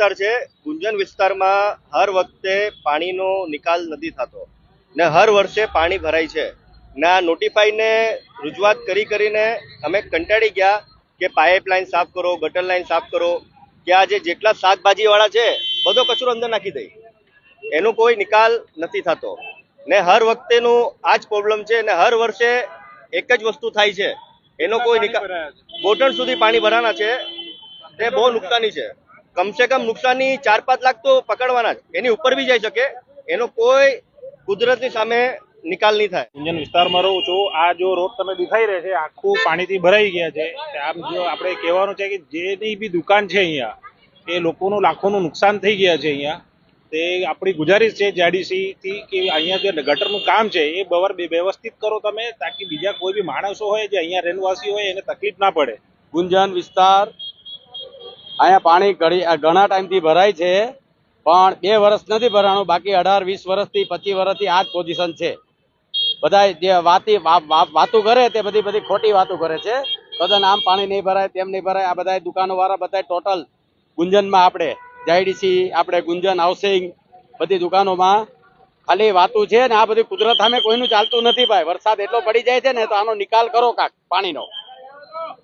વિસ્તાર છે. ગુંજન વિસ્તારમાં હર વખતે પાણીનો નિકાલ નથી થતો ને હર વર્ષે પાણી ભરાય છે ને આ નોટિફાઈને રજૂઆત કરીને અમે કંટાળી ગયા કે પાઇપલાઇન સાફ કરો, ગટર લાઈન સાફ કરો, કે આ જેટલા શાકભાજીવાળા છે બધો કચરો અંદર નાખી દે, એનો કોઈ નિકાલ નથી થતો ને હર વખતેનું આ જ પ્રોબ્લેમ છે ને હર વર્ષે એક જ વસ્તુ થાય છે, એનો કોઈ નિકાલ. ઘોટણ સુધી પાણી ભરાના છે, તે બહુ નુકસાની છે. કમસે કમ નુકસાની 4-5 લાખ તો પકડવાના જ, એની ઉપર બી જઈ શકે, એનો કોઈ કુદરતની સામે નિકાલ નહીં થાય. ગુંજન વિસ્તારમાં રહું છું. આ જો રોડ તમે દેખાઈ રહ્યા છે આખું પાણીથી ભરાઈ ગયા છે. આમ જો આપણે કહેવાનું છે કે જેની બી દુકાન છે અહીંયા એ લોકોનું લાખોનું નુકસાન થઈ ગયા છે. અહીંયા તે આપણી ગુજારિશ છે જેડીસી થી કે અહીંયા જે ગટરનું કામ છે એ વ્યવસ્થિત કરો તમે, તાકી બીજા કોઈ બી માણસો હોય જે અહીંયા રહેવાસી હોય એને તકલીફ ના પડે. ગુંજન વિસ્તાર અહીંયા પાણી ઘણા ટાઈમથી ભરાય છે, પણ 2 વર્ષ નથી ભરાણું, બાકી 18-20 વર્ષથી 25 વર્ષથી આ જ પોઝિશન છે. બધા જે વાતો કરે તે બધી ખોટી વાતો કરે છે. કદાચ આમ પાણી નહીં ભરાય, તેમ નહીં ભરાય. આ બધા દુકાનો વાળા બધા ટોટલ ગુંજનમાં આપણે જાયડીસી, આપણે ગુંજન હાઉસિંગ બધી દુકાનોમાં ખાલી વાતું છે ને આ બધી કુદરત સામે કોઈનું ચાલતું નથી ભાઈ. વરસાદ એટલો પડી જાય છે ને તો આનો નિકાલ કરો કાક પાણીનો.